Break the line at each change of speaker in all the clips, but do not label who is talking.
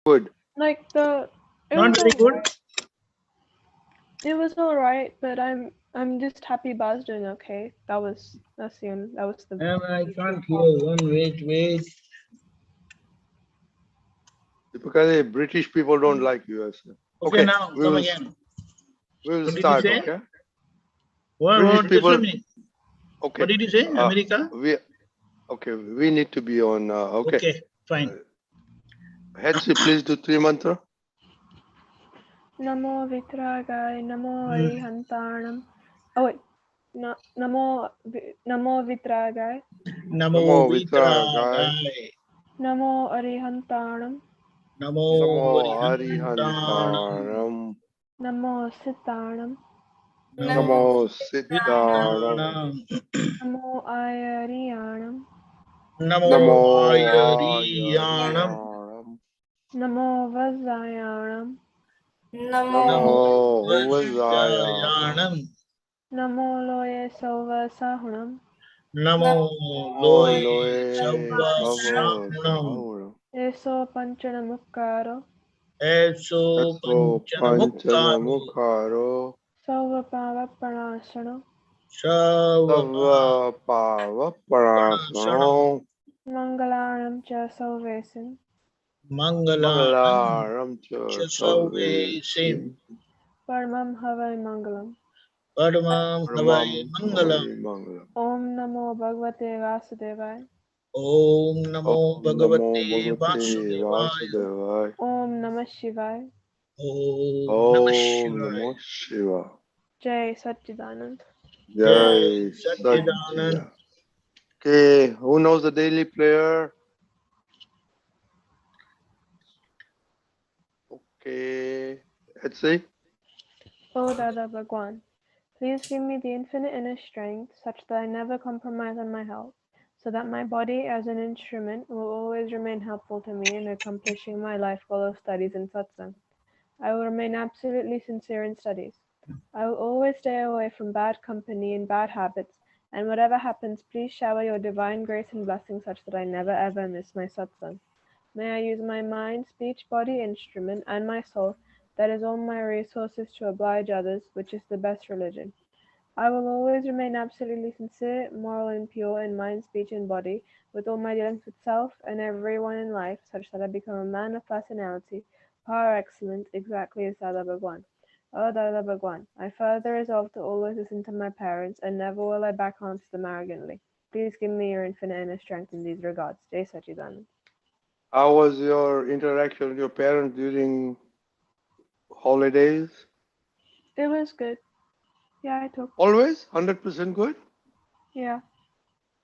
good?
Like it
Not
was
very good.
alright. It was alright, but I'm just happy Ba's doing okay. That was the
I can't hear. Wait.
Because British people don't like US.
Okay, now come again.
We will
What did
start,
you say?
okay?
What
British people.
Okay. What did you say? America?
We need to be on.
Okay, fine.
Hetsi, please do 3 mantra.
Namo Vitragaya, Namo Arihantanam. Oh wait. Namo Vitragaya.
Namo Vitragaya.
Namo Arihantanam.
Namo Arihantanam.
Namo Sitanam.
Namo Siddhanam.
Namo Ayariyanam.
Namo Ayariyanam.
Namo Vazayanam.
Namo Vazayanam.
Namo Loye Sova Sahunam.
Namo Loye Sava Sahunam.
Eso Panchanamukkaro.
Eso Panchanamukkaro.
Sava Pava Pranasana.
Sava
Pava Pranasana.
Mangalanam Cha Salvesim.
Mangalam Cha Salvesim.
Paramam Havai Mangalam.
Paramam Havai Mangalam.
Om Namo Bhagavate Vasudevaya.
Om Namo Bhagavate Vasudevaya.
Om Namah Shivaya.
Om Namah Shivaya.
Jai Satchidanand.
Jai Satchidanand. Okay, who knows the daily prayer? Okay, let's see.
O Dada Bhagwan, please give me the infinite inner strength such that I never compromise on my health, so that my body as an instrument will always remain helpful to me in accomplishing my life goal of studies in satsang. I will remain absolutely sincere in studies. I will always stay away from bad company and bad habits, and whatever happens, please shower your divine grace and blessing such that I never ever miss my satsang. May I use my mind, speech, body, instrument, and my soul, that is all my resources, to oblige others, which is the best religion. I will always remain absolutely sincere, moral, and pure in mind, speech, and body, with all my dealings with self and everyone in life, such that I become a man of personality, par excellence, exactly as Dada Bhagwan. O Dada Bhagwan, I further resolve to always listen to my parents, and never will I back answer them arrogantly. Please give me your infinite inner strength in these regards. Jai Satchidanand.
How was your interaction with your parents during holidays?
It was good. Yeah, I took.
Always 100% good?
Yeah.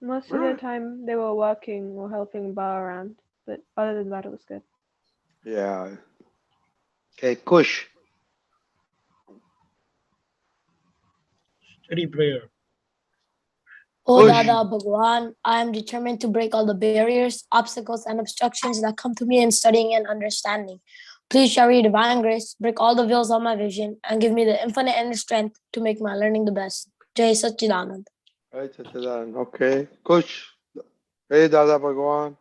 Most of the time they were working or helping Ba around, but other than that, it was good.
Yeah. Okay, Kush.
Steady prayer.
Oh Dada Bhagwan, I am determined to break all the barriers, obstacles, and obstructions that come to me in studying and understanding. Please shower your divine grace, break all the veils of my vision, and give me the infinite inner strength to make my learning the best. Jai Satchidanand.
Jai Satchidanand. Okay. Kush. Hey, Dada Bhagwan.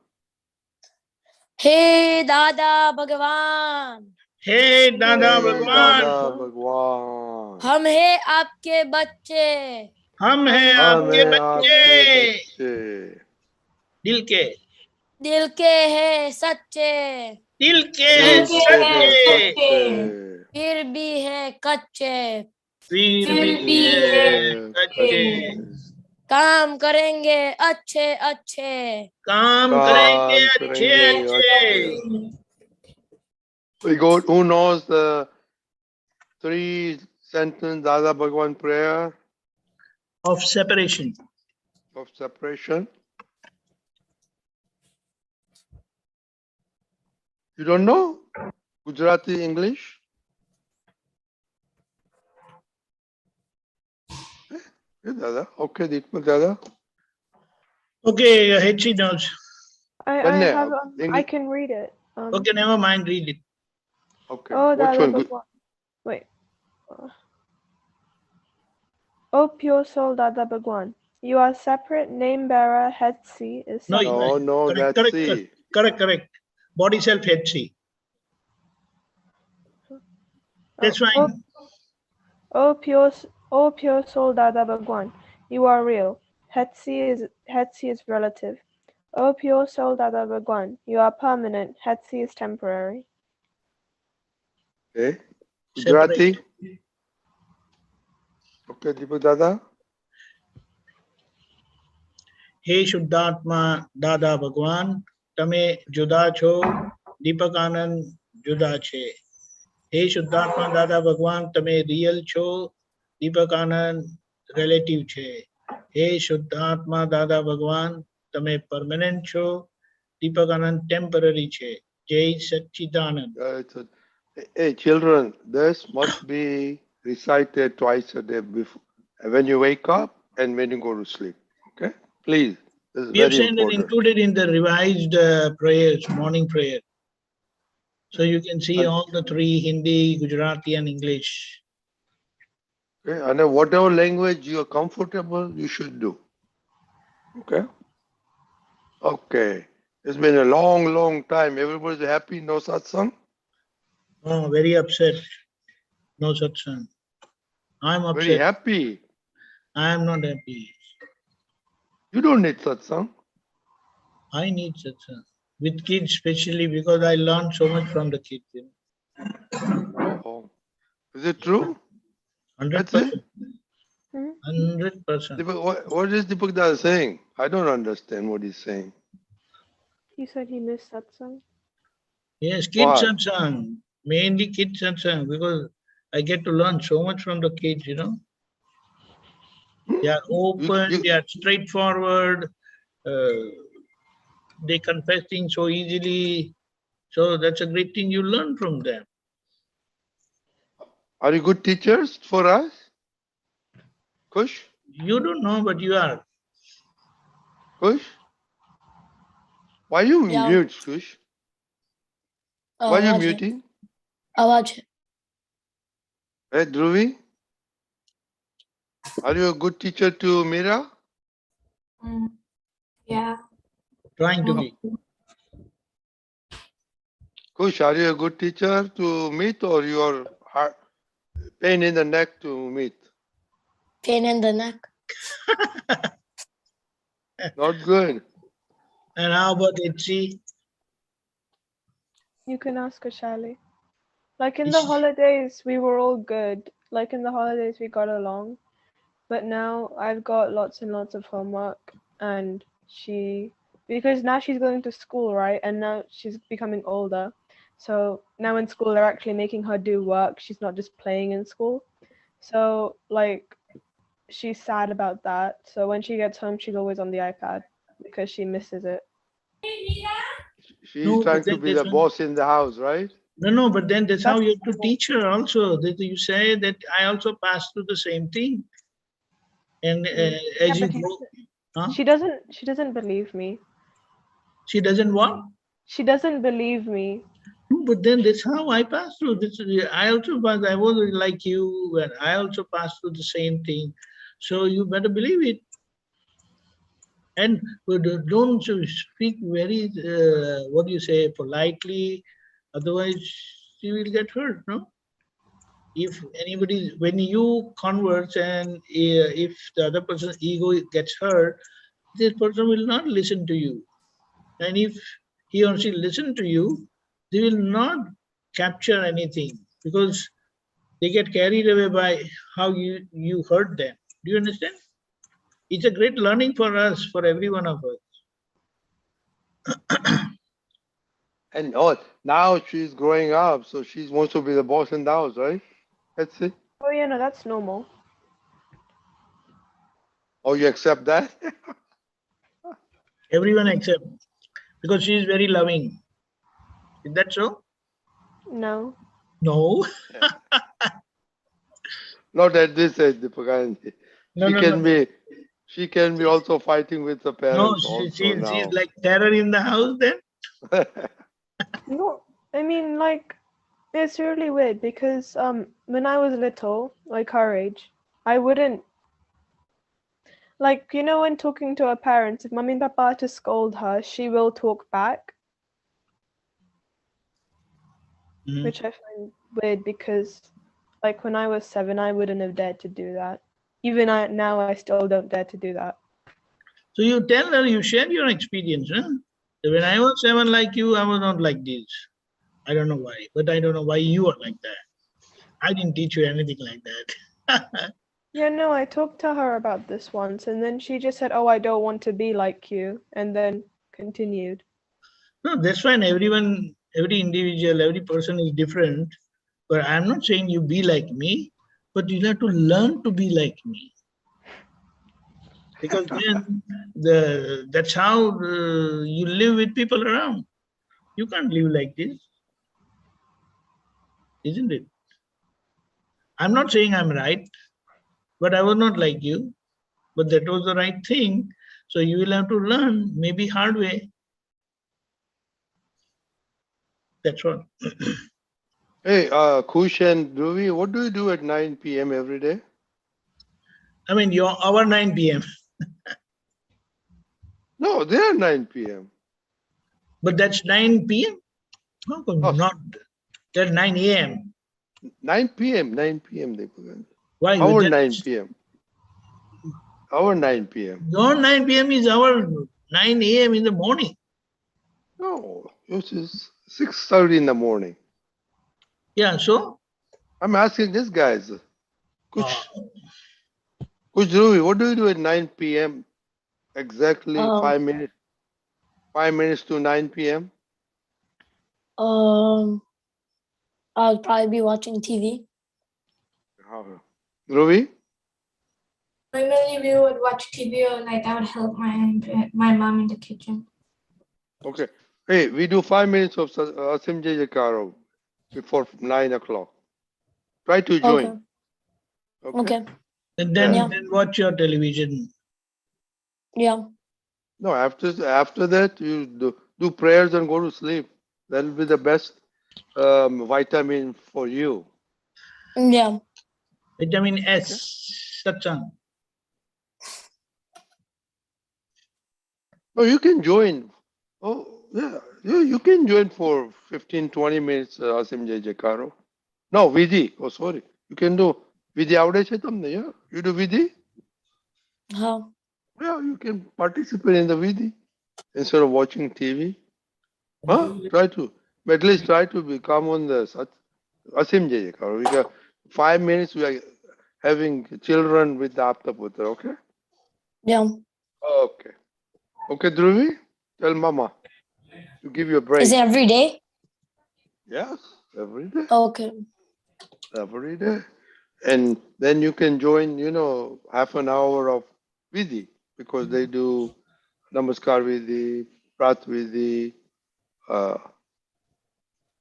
Hey Dada Bhagwan.
Hey Dada Bhagwan.
Dada Bhagwan.
हम हैं आपके बच्चे.
हम हैं आपके बच्चे. दिल के.
दिल के हैं सच्चे.
दिल के हैं सच्चे.
फिर भी है कच्चे.
फिर भी है कच्चे.
काम करेंगे अच्छे अच्छे.
काम करेंगे अच्छे अच्छे.
We go. Who knows the 3-sentence Dada Bhagwan prayer
of separation?
Of separation. You don't know Gujarati English? Hey, Dada. Okay, Deepak Dada.
Okay, H.C. knows.
I can read it.
Okay, never mind, read it.
Okay.
Oh,
which
Dada
one?
Bhagwan. Wait. Oh, pure soul Dada Bhagwan, you are separate. Name bearer Hetsi is separate.
No, that's C.
Correct. Body self H.C. That's
Oh,
fine.
oh pure soul Dada Bhagwan, you are real. Hetsi is relative. Oh pure soul Dada Bhagwan, you are permanent. Hetsi is temporary.
Okay.
Separate.
Gujarati. Okay, Deepak Dada.
Hey Shuddhatma Dada Bhagwan, Tame Juda Cho, Deepakanand Juda Che. Hey Shuddhatma Dada Bhagwan, Tame real Cho, Deepakanand relative Che. Hey Shuddhatma Dada Bhagwan, Tame permanent Cho, Deepakanand temporary Che. Jai Satchidanand.
Hey, children, this must be recited twice a day before, when you wake up and when you go to sleep. Okay? Please. This is
We have
very
seen it
important.
included in the revised prayers, morning prayer. So you can see
And-
all the three, Hindi, Gujarati and English.
Okay? And whatever language you are comfortable, you should do. Okay? Okay. It's been a long, long time. Everybody's happy, no satsang?
Oh, very upset. No satsang. I'm
Very
upset.
happy.
I am not happy.
You don't need satsang.
I need satsang. With kids especially because I learned so much from the kids. You know.
Oh. Is it true? That's
100%.
it?
100%.
What is Deepak Dada saying? I don't understand what he's saying.
He said he missed satsang.
Yes, kids
Why?
satsang. Mainly kids satsang because I get to learn so much from the kids, you know. They are open, they are straightforward, they confess things so easily. So that's a great thing you learn from them.
Are you good teachers for us? Kush?
You don't know, but you are.
Kush? Why you
Yeah.
mute, Kush? Why you
watch it.
muting?
I'll watch it.
Hey, Dhruvi? Are you a good teacher to Meera?
Yeah.
Trying to be.
Kush, are you a good teacher to Meet or you are pain in the neck to Meet?
Pain in the neck.
Not good.
And how about Itzi?
You can ask Ashali. Like in the holidays, we were all good. Like in the holidays, we got along. But now I've got lots and lots of homework, and because now she's going to school, right? And now she's becoming older. So now in school, they're actually making her do work. She's not just playing in school. So like, she's sad about that. So when she gets home, she's always on the iPad because she misses it.
She's
No,
trying
but
to
then
be the boss in the house, right?
No, but then that's how
That's
you have to teach her also. That you say that I also passed through the same thing. And as you
but
grow, huh?
she doesn't believe me.
She doesn't what?
She doesn't believe me.
No, but then that's how I passed through. I also passed. I was like you, and I also passed through the same thing. So you better believe it. And don't speak very, what do you say, politely. Otherwise, she will get hurt, no? If anybody, when you converse and if the other person's ego gets hurt, this person will not listen to you. And if he or she listen to you, they will not capture anything because they get carried away by how you hurt them. Do you understand? It's a great learning for us, for every one of us.
And now she's growing up, so she wants to be the boss in the house, right? That's it.
Oh yeah, no, that's normal.
Oh, you accept that?
Everyone except, because she is very loving. Is that so?
No.
No.
Not at this age, Deepakanandji.
No.
She can be also fighting with the
No,
parents also now.
she's like terror in the house then?
No, I mean, like, it's really weird because when I was little, like her age, I wouldn't, like, you know, when talking to her parents, if mummy and papa are to scold her, she will talk back, which I find weird because like when I was 7, I wouldn't have dared to do that. Even now, I still don't dare to do that.
So you tell her, you share your experience. Huh? So when I was 7 like you, I was not like this. I don't know why, but I don't know why you are like that. I didn't teach you anything like that.
Yeah, no, I talked to her about this once, and then she just said, "Oh, I don't want to be like you," and then continued.
No, that's fine. Everyone, every individual, every person is different. But I'm not saying you be like me, but you have to learn to be like me. Because then that's how you live with people around. You can't live like this, isn't it? I'm not saying I'm right, but I was not like you. But that was the right thing. So you will have to learn, maybe hard way. That's all.
Hey, Kush and Dhruvi, what do you do at 9 p.m. every day?
I mean, our 9 p.m.
No, they're 9 p.m.
But that's 9 p.m. How come
Oh,
not? That's 9 a.m.
9 p.m. 9 p.m. Deepakanandji.
Why?
Our 9 p.m. Our 9 p.m.
Your 9 p.m. is our 9 a.m. in the morning.
No, it is 6:30 in the morning.
Yeah, so?
I'm asking these guys. Kuch,
Uh,
Kuch Dhruvi, what do you do at 9 p.m.? Exactly 5 minutes. 5 minutes to 9 p.m.
I'll probably be watching TV.
Dhruvi?
Normally, we would watch TV or like I would help my mom in the kitchen.
Okay. Hey, we do 5 minutes of Asim Jajakaro before 9 o'clock. Try to join.
Okay.
and then,
Yeah.
then watch your television.
Yeah.
No, after that, you do prayers and go to sleep. That will be the best vitamin for you.
Yeah.
Vitamin S, satsang.
Oh, you can join. Oh, yeah. You can join for 15, 20 minutes, Asim Jajakaro. No, Vidhi. Oh, sorry. You can do Vidhi avde છે તમને, yeah? You do Vidhi?
How?
Yeah, you can participate in the Vidhi instead of watching TV. Huh? Try to. But at least try to become on the Asim Jajakaro. We got 5 minutes. We are having children with the Aptputra, okay?
Yeah.
Okay. Okay, Dhruvi, tell Mama to give you a break.
Is it every day?
Yes, every day.
Okay.
Every day. And then you can join, half an hour of Vidhi because they do Namaskar Vidhi, Prat Vidhi.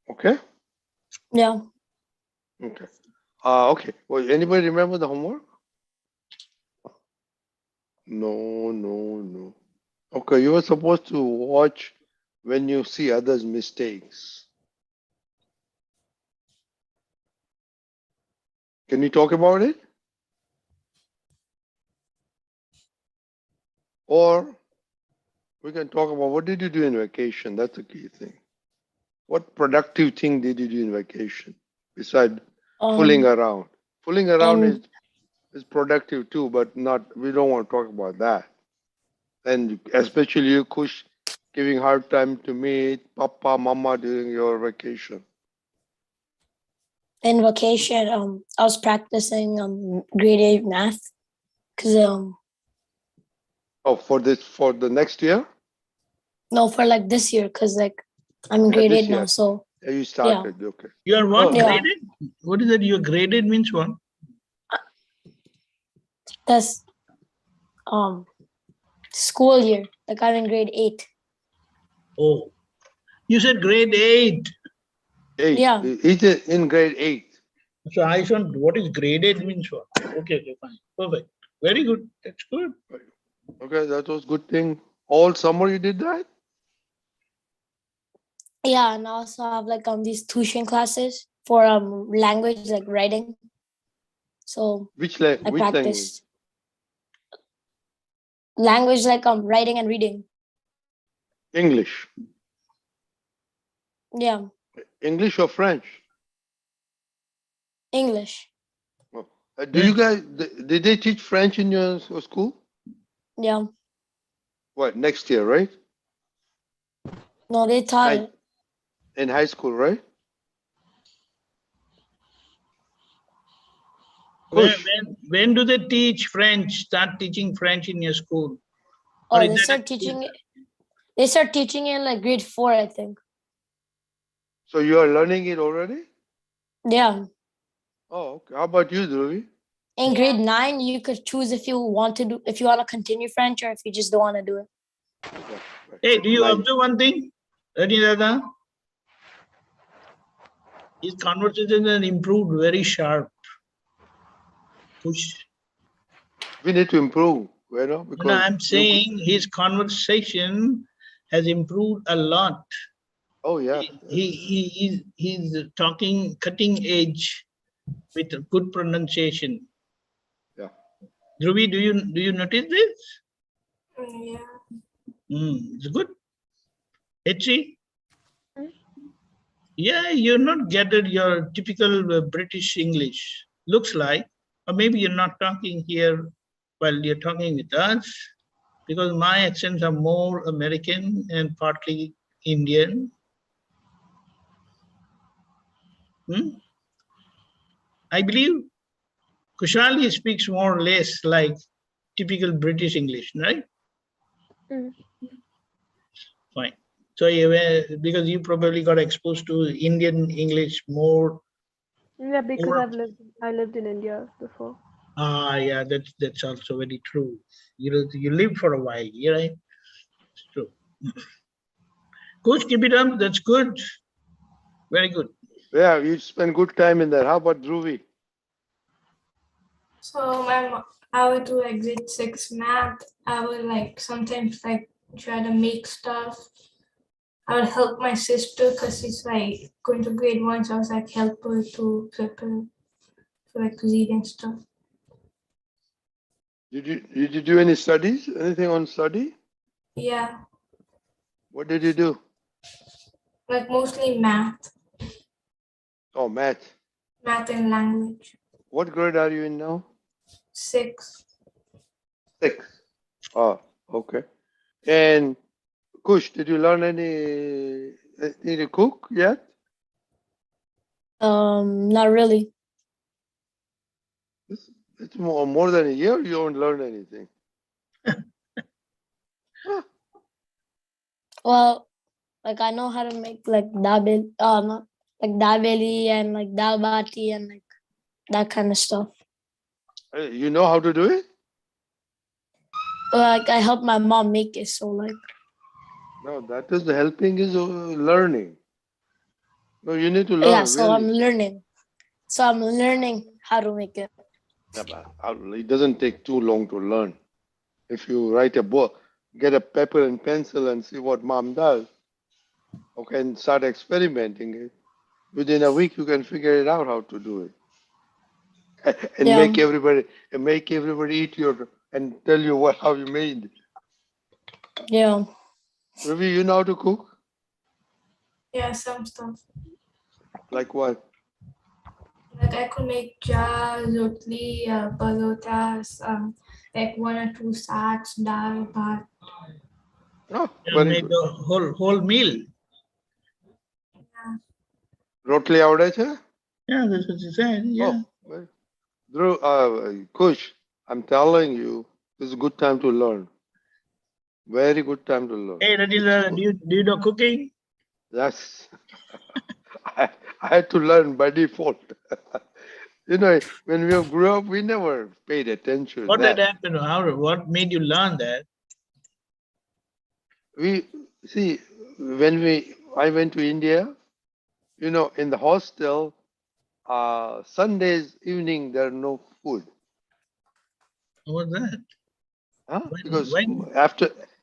Okay?
Yeah.
Okay. Okay. Well, anybody remember the homework? No. Okay, you were supposed to watch when you see others' mistakes. Can you talk about it? Or we can talk about what did you do in vacation? That's the key thing. What productive thing did you do in vacation besides fooling around? Fooling around is productive too, but we don't want to talk about that. And especially you, Kush, giving hard time to me, Papa, Mama during your vacation.
In vacation, I was practicing grade 8 math because
Oh, for the next year?
no, for like this year, because like I'm in grade
this
8 now,
year.
so
Yeah, you started, okay.
You are what?
Yeah.
Graded? What is that? You are graded means what?
that's school year. Like I'm in grade 8.
Oh, you said grade 8.
8.
Yeah.
He's in grade 8.
So I don't, what is graded means what? Okay, fine. Perfect. Very good. That's good.
Okay, that was good thing. All summer you did that?
Yeah, and I also have like these tuition classes for language, like writing. So
Which
I
language?
practice language like writing and reading.
English.
Yeah,
English or French?
English.
Do you guys, did they teach French in your school?
Yeah.
What, next year, right?
No, they taught it.
In high school, right?
When do they teach French? Start teaching French in your school?
Oh, they start teaching it. They start teaching it in like grade 4, I think.
So you are learning it already?
Yeah.
Oh, okay. How about you, Dhruvi?
In grade 9, you could choose if you want to continue French or if you just don't want to do it.
Okay.
Hey, do you observe one thing? Dada? His conversation has improved very sharp. Push.
We need to improve, you know, because
I'm saying his conversation has improved a lot.
Oh yeah.
He's talking cutting edge with good pronunciation.
Yeah.
Dhruvi, do you notice this?
Yeah.
It's good. Etchi? Yeah, you're not gathered your typical British English. Looks like, or maybe you're not talking here while you're talking with us, because my accents are more American and partly Indian. I believe Kushali speaks more or less like typical British English, right? Fine. So because you probably got exposed to Indian English more.
Yeah, because I lived in India before.
Yeah, that's also very true. You lived for a while, right? It's true. Coach, keep it up. That's good. Very good.
Yeah, you spend good time in there. How about Dhruvi?
So I would do like grade 6 math. I would like sometimes like try to make stuff. I would help my sister because she's like going to grade 1, so I was like help her to prepare for like reading stuff.
Did you do any studies? Anything on study?
Yeah.
What did you do?
Like mostly math.
Oh, math.
Math and language.
What grade are you in now?
6.
6. Oh, okay. And Kush, did you learn need to cook yet?
Not really.
It's more than a year. You don't learn anything.
Well, like I know how to make like dabeli and like dal bati and like that kind of stuff.
You know how to do it?
Like I help my mom make it, so like.
No, that is the helping is learning. No, you need to learn.
Yeah, so
really.
I'm learning. So I'm learning how to make it.
Yeah, but it doesn't take too long to learn. If you write a book, get a paper and pencil and see what mom does, okay, and start experimenting it. Within a week, you can figure it out how to do it, and make everybody eat and tell you how you made.
Yeah.
Ravi, you know how to cook?
Yeah, some stuff.
Like what?
Like I could make jars, rotli, parotas, like 1 or 2 sats, dal, bhat.
Oh,
You make the whole meal.
Yeah.
Rotli avde છે?
Yeah, that's what you said. Yeah.
Oh, Drew, Kush, I'm telling you, this is a good time to learn. Very good time to learn.
Hey, Radhila, do you know cooking?
Yes. I had to learn by default. You know, when we grew up, we never paid attention.
What did happen? What made you learn that?
We see when I went to India, you know, in the hostel, Sundays evening there are no food.
What was that?
Huh? Because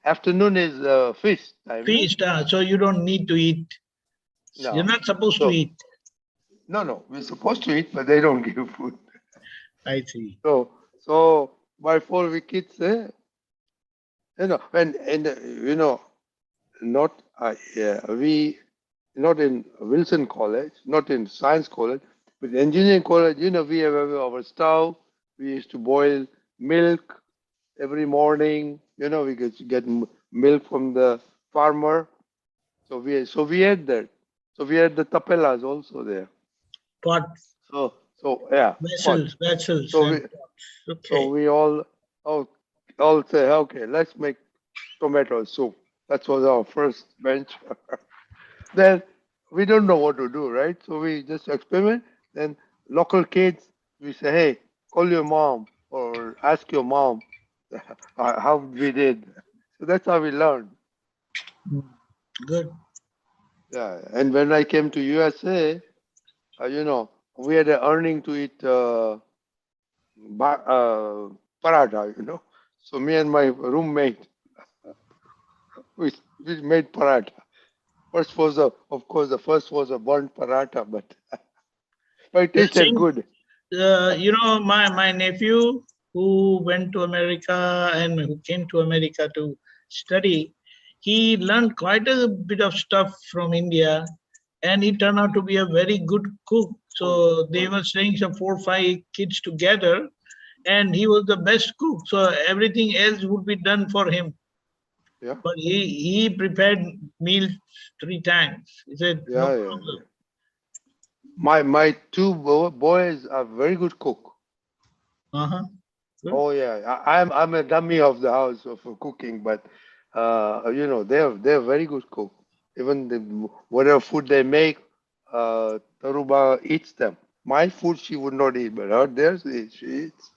afternoon is feast time.
Feast, so you don't need to eat.
No.
You're not supposed to eat.
No, we're supposed to eat, but they don't give food.
I see.
So my 4 kids, you know, and you know, not not in Wilson College, not in Science College, but engineering college. You know, we have our stove, We used to boil milk every morning. You know, we could get milk from the farmer. So we had that. So we had the tapelas also there.
Pot,
So yeah,
vessels,
pot.
vessels
So
and pots. Okay.
we all say, okay, let's make tomato soup. That was our first venture. Then we don't know what to do, right? So we just experiment. Then local kids, we say, hey, call your mom or ask your mom how we did. So that's how we learned.
Mm, good.
Yeah. And when I came to USA, we had an earning to eat paratha, So me and my roommate, we made paratha. First was of course, the first was a burnt paratha, but it
The
tasted
thing,
good.
my nephew who went to America and who came to America to study, he learned quite a bit of stuff from India, and he turned out to be a very good cook. So they were staying some 4 or 5 kids together, and he was the best cook. So everything else would be done for him.
Yeah,
But he prepared meals 3 times. He said, no
yeah, yeah.
problem.
My two boys are very good cook.
Uh-huh. Good.
Oh yeah, I'm a dummy of the house for cooking, but they're very good cook. Even whatever food they make, Taruba eats them. My food she would not eat, but her theirs she eats.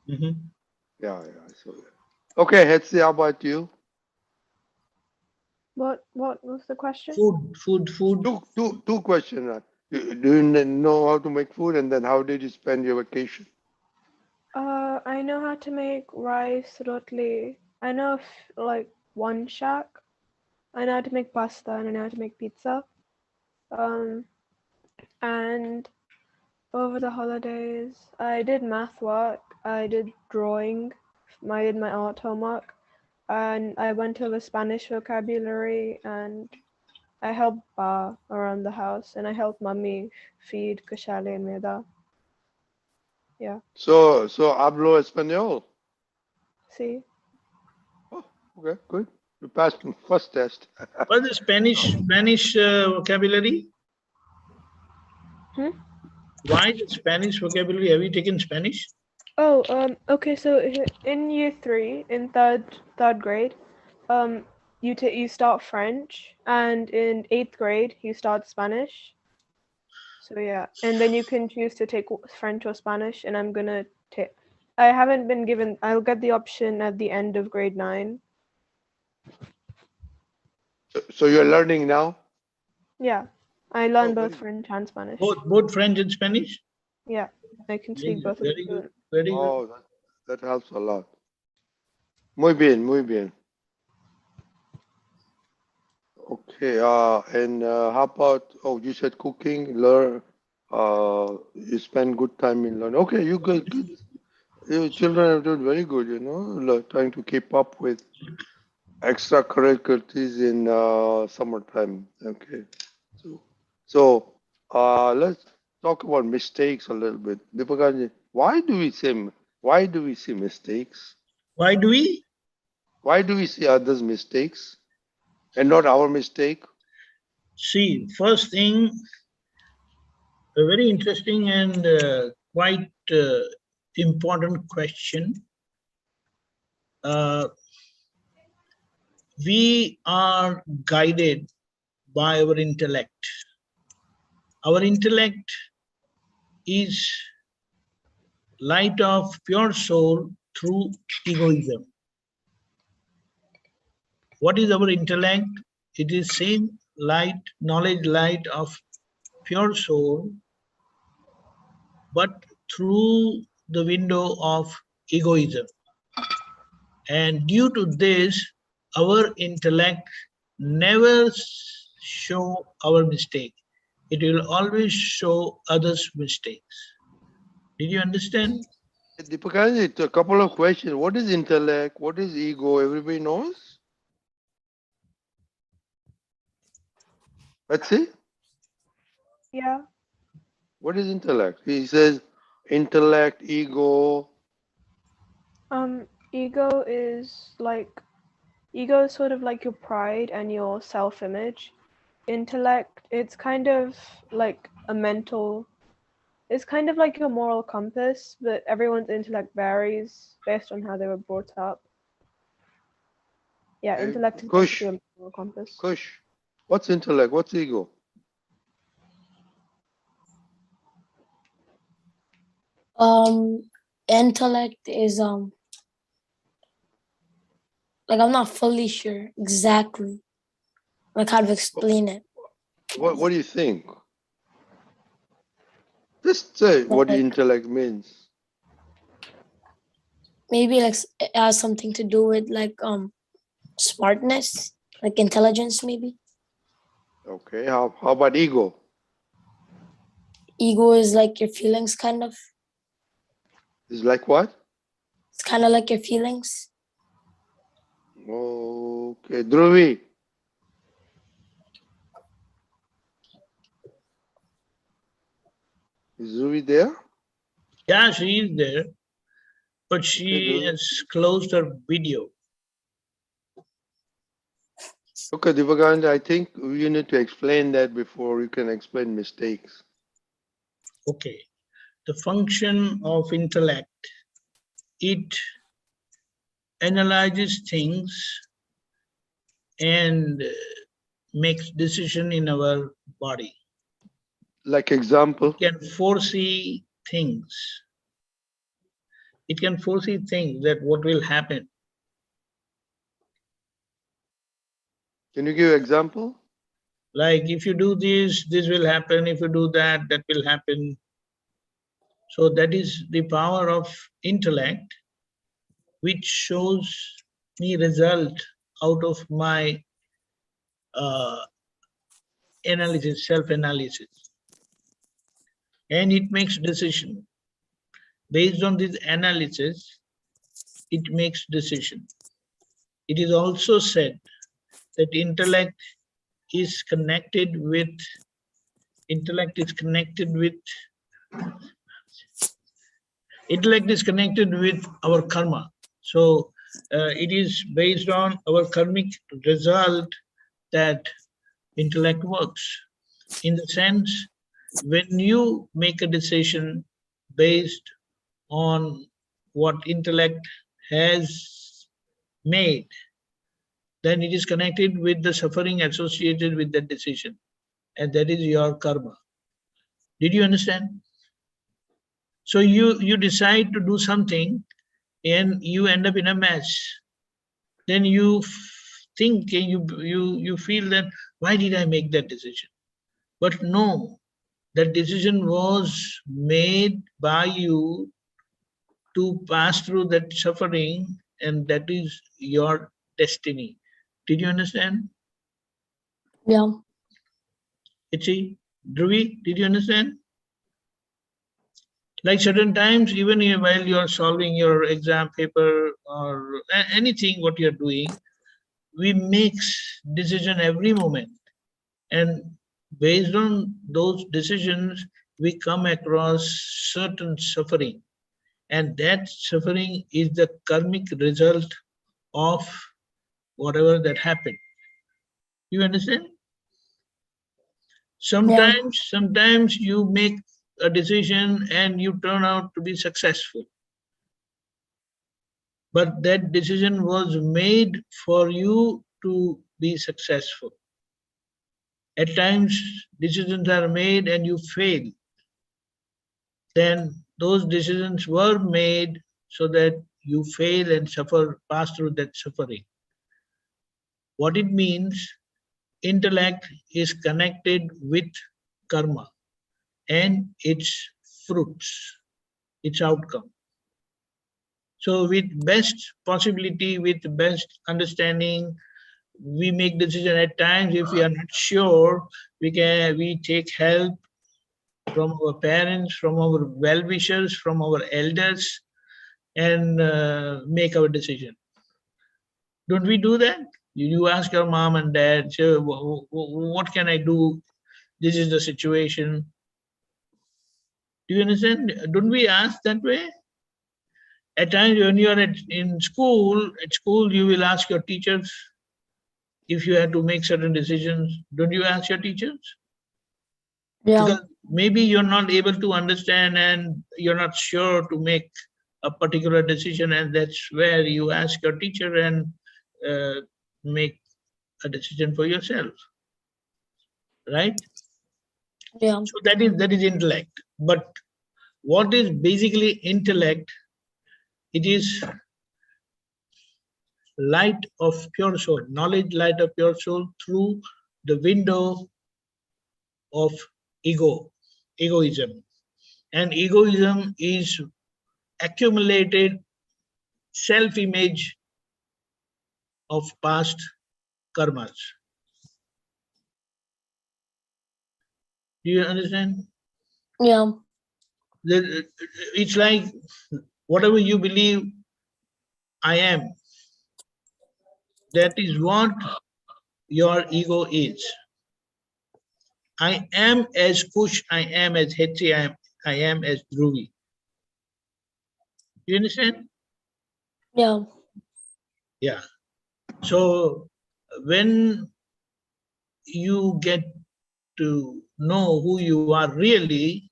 Mhm.
Yeah, yeah. So okay, Hetzi, how about you?
What was the question?
Food.
Two questions. Do you know how to make food, and then how did you spend your vacation?
I know how to make rice, rotli. I know like one shack. I know how to make pasta and I know how to make pizza. And over the holidays, I did math work. I did drawing. I did my art homework, and I went over Spanish vocabulary. And I helped Ba around the house, and I helped Mummy feed Kushali and Meda. Yeah.
So hablo español.
See.
Oh, okay, good. You passed the first test.
What's the Spanish vocabulary? Why the Spanish vocabulary? Have you taken Spanish?
Oh, okay. So in year 3, in third grade, you start French, and in 8th grade you start Spanish. So yeah, and then you can choose to take French or Spanish, and I'm gonna take. I haven't been given. I'll get the option at the end of grade 9.
So you're learning now?
Yeah, I learn
Oh,
both
very good.
French and Spanish.
Both French and Spanish?
Yeah, I can speak both of
Very
them.
good. Very good.
Oh, that helps a lot. Muy bien, muy bien. Okay, and how about, you said cooking, learn, you spend good time in learning. Okay, you good. Your children are doing very good, trying to keep up with extracurriculars in summertime. Okay, so let's talk about mistakes a little bit. Deepakanji, why do we see mistakes?
Why do we?
Why do we see others' mistakes and not our mistake?
See, first thing, a very interesting and quite important question. We are guided by our intellect. Our intellect is light of pure soul through egoism. What is our intellect? It is same light, knowledge light of pure soul, but through the window of egoism. And due to this, our intellect never show our mistake. It will always show others' mistakes. Did you understand?
Deepakanji, it's a couple of questions. What is intellect? What is ego? Everybody knows? Let's see.
Yeah.
What is intellect? He says intellect, ego.
Ego is sort of like your pride and your self-image. Intellect, it's kind of like a mental, it's kind of like your moral compass, but everyone's intellect varies based on how they were brought up. Yeah,
Okay.
intellect is
Kush,
basically a moral compass.
Kush, what's intellect? What's ego?
Intellect is like I'm not fully sure exactly like how to explain it.
What do you think? Just say what
Like
intellect means.
maybe like it has something to do with like smartness, like intelligence maybe.
Okay, how about ego?
Ego is like your feelings kind of.
Is like what?
It's kind of like your feelings.
Okay, Dhruvi. Is Dhruvi there?
Yeah, she is there, but she
Okay,
has closed her video.
okay, Deepakanandji, I think you need to explain that before you can explain mistakes.
Okay. The function of intellect, it analyzes things and makes decision in our body.
Like example?
It can foresee things. It can foresee things that what will happen.
Can you give example?
Like if you do this, this will happen. If you do that, that will happen. So that is the power of intellect, which shows me result out of my analysis, self-analysis. And it makes decision. Based on this analysis, it makes decision. It is also said that intellect is connected with our karma. So it is based on our karmic result that intellect works. In the sense, when you make a decision based on what intellect has made, then it is connected with the suffering associated with that decision. And that is your karma. Did you understand? So you decide to do something and you end up in a mess. Then you think and you feel that, why did I make that decision? But no, that decision was made by you to pass through that suffering, and that is your destiny. Did you understand?
Yeah.
Itchy? Dhruvi, did you understand? Like certain times, even while you're solving your exam paper or anything what you're doing, we make decision every moment. And based on those decisions, we come across certain suffering. And that suffering is the karmic result of whatever that happened. You understand? Sometimes you make a decision and you turn out to be successful. But that decision was made for you to be successful. At times, decisions are made and you fail. Then those decisions were made so that you fail and suffer, pass through that suffering. What it means, intellect is connected with karma and its fruits, its outcome. So with best possibility, with best understanding, we make decision. At times, if we are not sure, we take help from our parents, from our well-wishers, from our elders, and make our decision. Don't we do that? You ask your mom and dad, so, what can I do? This is the situation. Do you understand? Don't we ask that way? At times when you are in school, at school you will ask your teachers if you have to make certain decisions. Don't you ask your teachers?
Yeah.
Because maybe you're not able to understand and you're not sure to make a particular decision, and that's where you ask your teacher and make a decision for yourself, right?
Yeah.
So that is intellect. But what is basically intellect? It is light of pure soul, knowledge, light of pure soul through the window of egoism. And egoism is accumulated self-image of past karmas. Do you understand?
Yeah.
It's like whatever you believe I am, that is what your ego is. I am as Kush, I am as Hetsi, I am as Dhruvi. You understand?
Yeah.
Yeah. So when you get to know who you are really,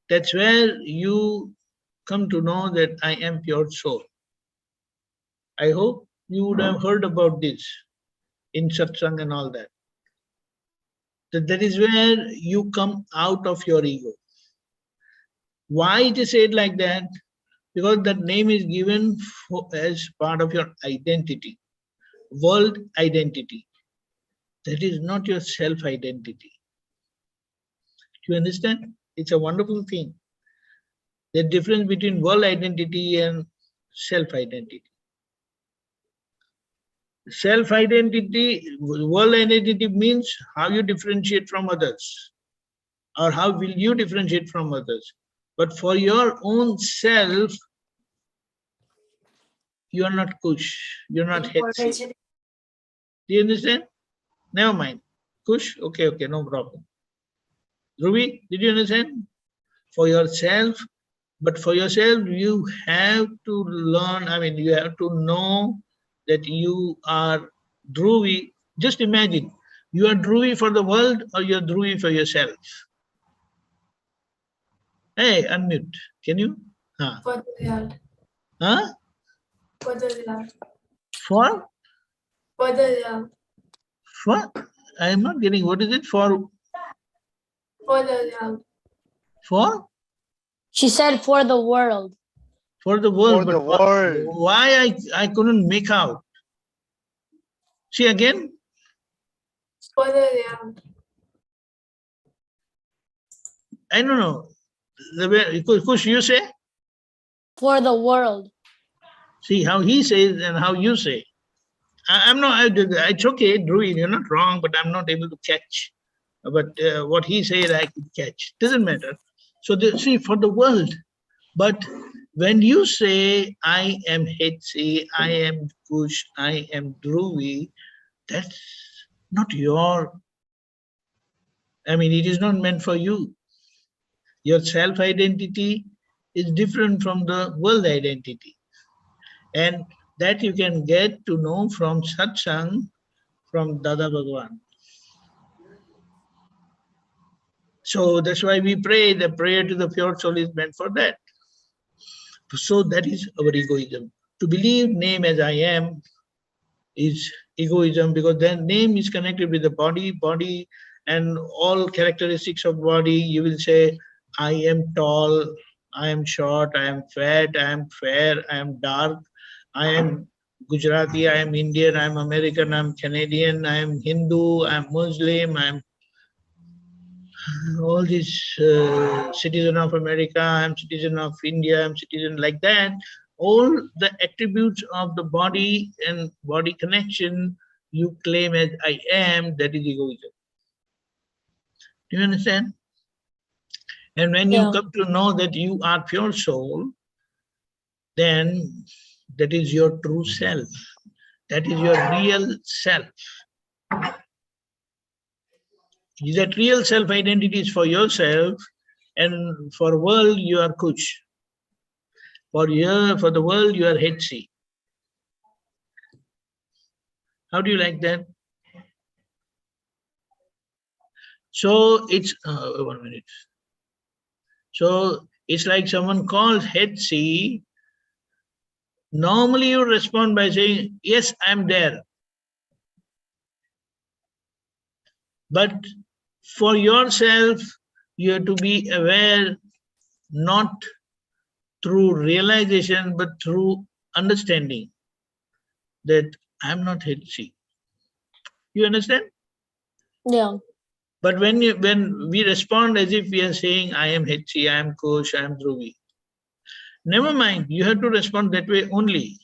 that's where you come to know that I am pure soul. I hope you would have heard about this in satsang and all that. That is where you come out of your ego. Why it is said like that? Because that name is given as part of your identity, world identity. That is not your self-identity. Do you understand? It's a wonderful thing. The difference between world identity and self-identity. Self-identity, world identity means how you differentiate from others, or how will you differentiate from others. But for your own self, you are not Kush, you're not Hetsi. Do you understand? Never mind. Kush? Okay, no problem. Ruby, did you understand? For yourself, but for yourself, you have to learn, you have to know that you are Dhruvi. Just imagine, you are Dhruvi for the world or you're Dhruvi for yourself. Hey, unmute. Can you? Huh?
For the world.
Huh?
For the world.
For?
For the world.
For? I am not getting, what is it for?
For the world.
For?
She said for the world.
For the world.
For the world.
Why I couldn't make out? See again?
For the world.
I don't know. The way, Kush, you say?
For the world.
See how he says and how you say. I'm not, it's okay, Dhruvi, you're not wrong, but I'm not able to catch. But what he said, I could catch. Doesn't matter. So see, for the world. But when you say, I am Hetsi, I am Kush, I am Dhruvi, that's not your, it is not meant for you. Your self-identity is different from the world identity. And that you can get to know from satsang, from Dada Bhagwan. So that's why we pray. The prayer to the pure soul is meant for that. So that is our egoism. To believe name as I am is egoism, because then name is connected with the body and all characteristics of body. You will say, I am tall, I am short, I am fat, I am fair, I am dark, I am Gujarati, I am Indian, I am American, I am Canadian, I am Hindu, I am Muslim, I am all these citizen of America, I am citizen of India, I am citizen like that. All the attributes of the body and body connection you claim as I am, that is egoism. Do you understand? And when you come to know that you are pure soul, then that is your true self. That is your real self. That real self-identity is for yourself, And for world, you are Kush. For the world, you are Hetsi. How do you like that? So it's 1 minute. So it's like someone calls Hetsi. Normally you respond by saying, yes, I'm there. But for yourself, you have to be aware, not through realization, but through understanding that I'm not Hetsi. You understand?
Yeah.
But when we respond as if we are saying, I am Hetsi, I am Kush, I am Dhruvi. Never mind, you have to respond that way only.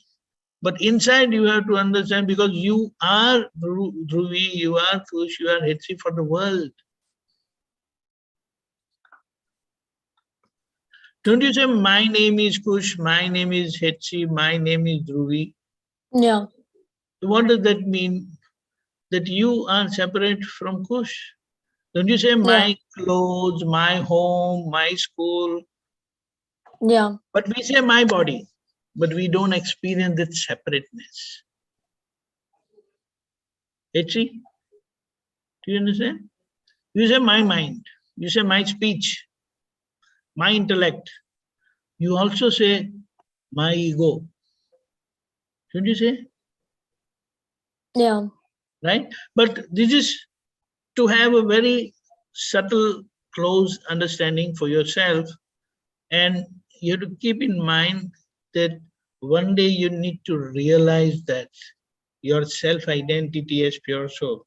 But inside you have to understand, because you are Dhruvi, you are Kush, you are Hetsi for the world. Don't you say, my name is Kush, my name is Hetsi, my name is Dhruvi?
Yeah.
What does that mean? That you are separate from Kush. Don't you say, my clothes, my home, my school?
Yeah.
But we say my body, but we don't experience that separateness. Hetsi, do you understand? You say my mind, you say my speech, my intellect. You also say my ego. Should you say?
Yeah.
Right? But this is to have a very subtle, close understanding for yourself. And you have to keep in mind that one day you need to realize that your self-identity as pure soul.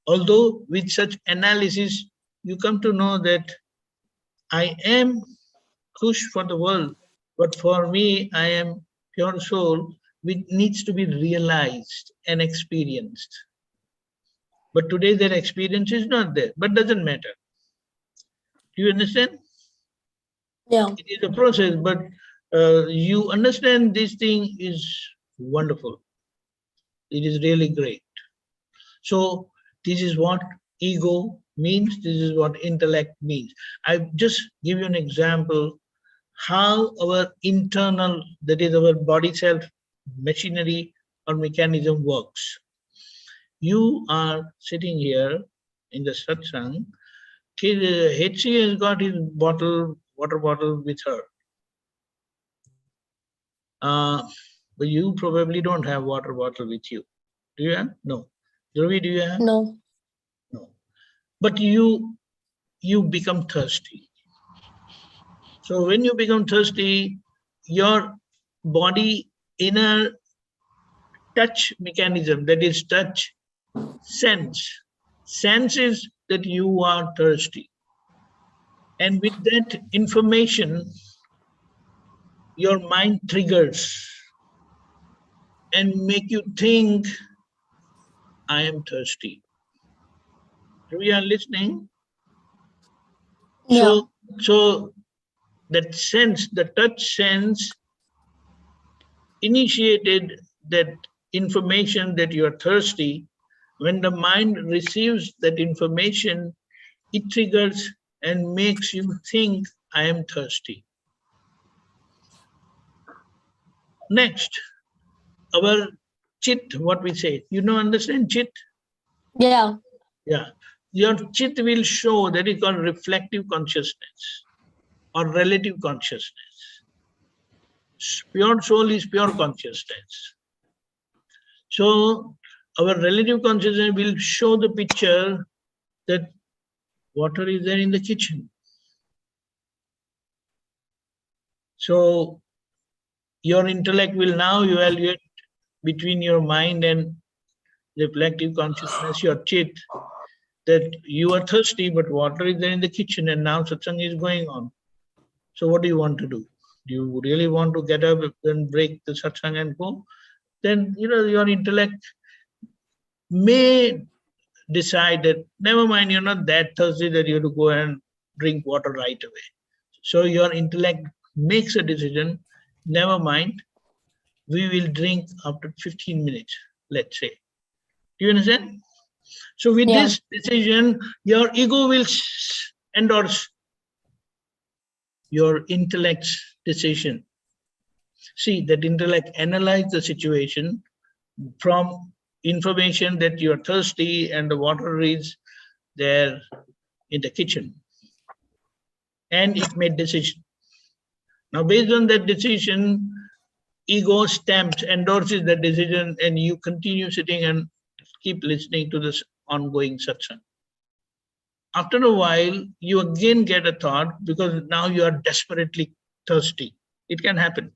Although with such analysis, you come to know that I am Kush for the world, but for me, I am pure soul, which needs to be realized and experienced. But today that experience is not there, but doesn't matter. Do you understand?
Yeah.
It is a process, but you understand this thing is wonderful. It is really great. So this is what ego means. This is what intellect means. I just give you an example how our internal, that is our body self machinery or mechanism works. You are sitting here in the satsang. Hetsi has got his water bottle with her. But you probably don't have water bottle with you. Do you have? No. Dhruvi, do you have?
No.
No. But you become thirsty. So when you become thirsty, your body inner touch mechanism, that is touch, senses that you are thirsty. And with that information, your mind triggers and make you think, I am thirsty. We are listening.
Yeah.
So that sense, the touch sense, initiated that information that you are thirsty. When the mind receives that information, it triggers and makes you think, I am thirsty. Next, our chit, what we say, understand chit?
Yeah.
Yeah. Your chit will show, that is called reflective consciousness or relative consciousness. Pure soul is pure consciousness. So our relative consciousness will show the picture that water is there in the kitchen. So your intellect will now evaluate between your mind and reflective consciousness, your chit, that you are thirsty, but water is there in the kitchen and now satsang is going on. So what do you want to do? Do you really want to get up and break the satsang and go? Then, your intellect may decide that, never mind, you're not that thirsty that you have to go and drink water right away. So your intellect makes a decision, never mind, we will drink after 15 minutes, let's say. Do you understand? So with this decision, your ego will endorse. your intellect's decision. See, that intellect analyze the situation from information that you're thirsty and the water is there in the kitchen. And it made decision. Now, based on that decision, ego stamps, endorses that decision, and you continue sitting and keep listening to this ongoing satsang. After a while, you again get a thought because now you are desperately thirsty. It can happen.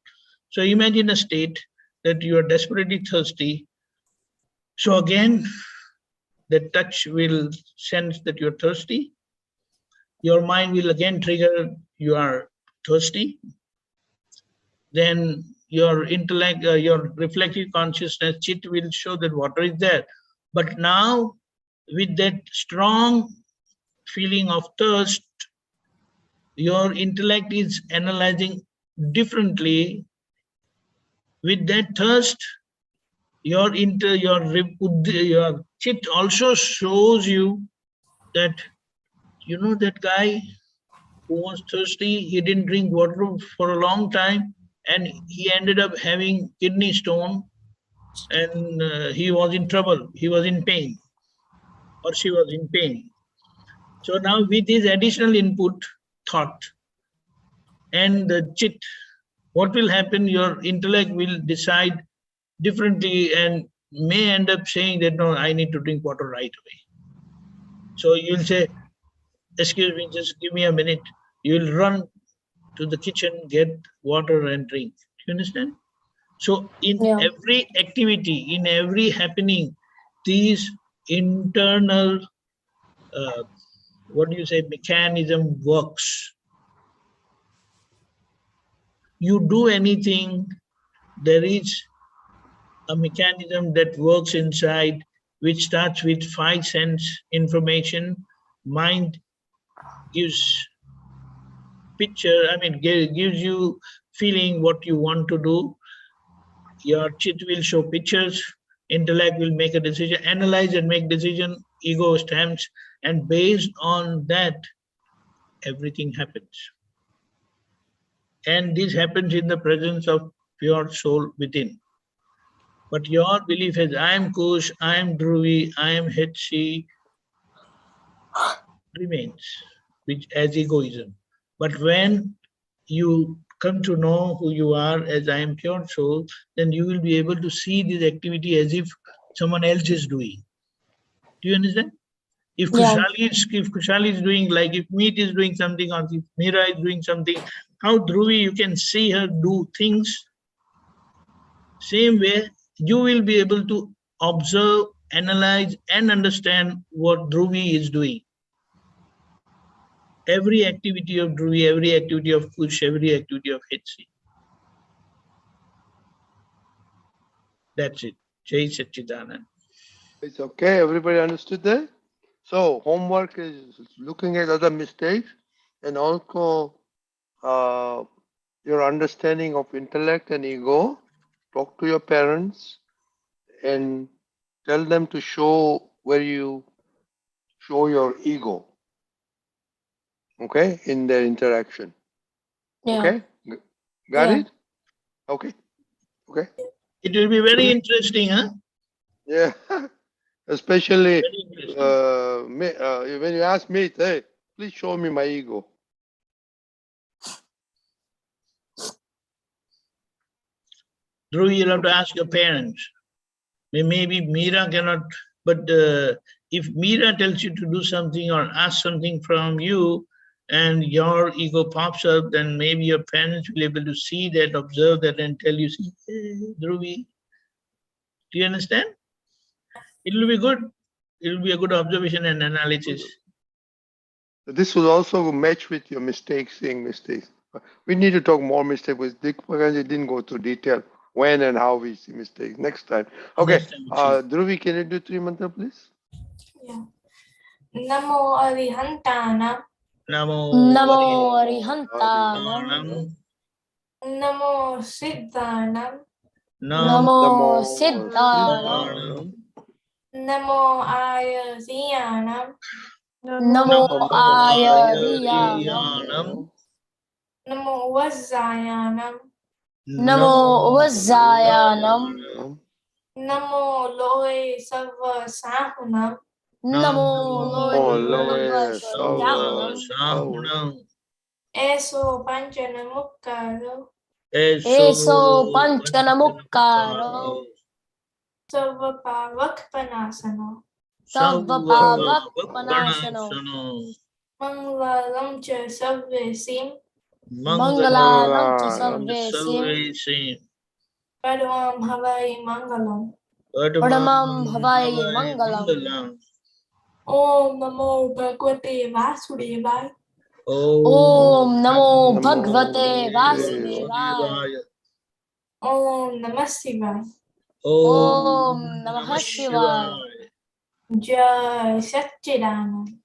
So imagine a state that you are desperately thirsty. So again, the touch will sense that you're thirsty. Your mind will again trigger you are thirsty. Then your intellect, your reflective consciousness, chit will show that water is there. But now with that strong feeling of thirst, your intellect is analyzing differently. With that thirst, your chit also shows you that, you know, that guy who was thirsty, he didn't drink water for a long time, and he ended up having kidney stone, and he was in trouble, he was in pain, or she was in pain. So now with this additional input, thought, and the chit, what will happen? Your intellect will decide differently and may end up saying that, no, I need to drink water right away. So you'll say, excuse me, just give me a minute. You'll run to the kitchen, get water and drink. Do you understand? So in every activity, in every happening, these internal, mechanism works. You do anything, there is a mechanism that works inside, which starts with 5 sense information. Mind gives picture, gives you feeling what you want to do. Your chit will show pictures, intellect will make a decision, analyze and make decision, ego stamps, and based on that, everything happens. And this happens in the presence of pure soul within. But your belief is, I am Kush, I am Dhruvi, I am Hetsi, remains, which as egoism. But when you come to know who you are as I am pure soul, then you will be able to see this activity as if someone else is doing. Do you understand? If Kushali is doing, like if Meet is doing something, or if Meera is doing something, how Dhruvi, you can see her do things. Same way, you will be able to observe, analyze, and understand what Dhruvi is doing. Every activity of Dhruvi, every activity of Kush, every activity of Hetsi. That's it. Jai Satchidanand.
It's okay, everybody understood that? So homework is looking at other mistakes and also your understanding of intellect and ego. Talk to your parents and tell them to show where you show your ego. Okay, in their interaction. Okay, got it? Okay, okay.
It will be very interesting, huh?
Yeah, especially when you ask me, hey, please show me my ego.
Dhruvi, you'll have to ask your parents. Maybe Meera cannot, but if Meera tells you to do something or ask something from you and your ego pops up, then maybe your parents will be able to see that, observe that, and tell you, see, hey, Dhruvi. Do you understand? It will be good. It will be a good observation and analysis.
This will also match with your mistakes, seeing mistakes. We need to talk more mistakes with Deepakanandji didn't go to detail when and how we see mistakes next time. Okay, Dhruvi, can you do 3 mantra, please?
Yeah. Namo Arihantanam.
Namo Arihantanam.
Namo Siddhanam.
Namo Siddhanam.
Namo Ayasiyanam.
Namo Ayariyanam.
Namo Vajjayanam.
Namo Vajjayanam.
Namo Loe Sarva Sahunam.
Namo Loe Savanam.
Sahunam.
Eso Panchanamukkaro.
Eso Panchanamukkaro.
Sarva Pavakpanasano.
Sarvapavakpanasano.
Manglalam cha Sarve Sim.
Mangalanam cha Sarve Sim.
Padam Havai Mangalam.
Padamam Havai Mangalam.
Om Namo Bhagavate Vasudevaya.
Om Namo Bhagavate Vasudevaya.
Om Namah Shivaya.
Om Namah Shivaya.
Jai Satchidanand.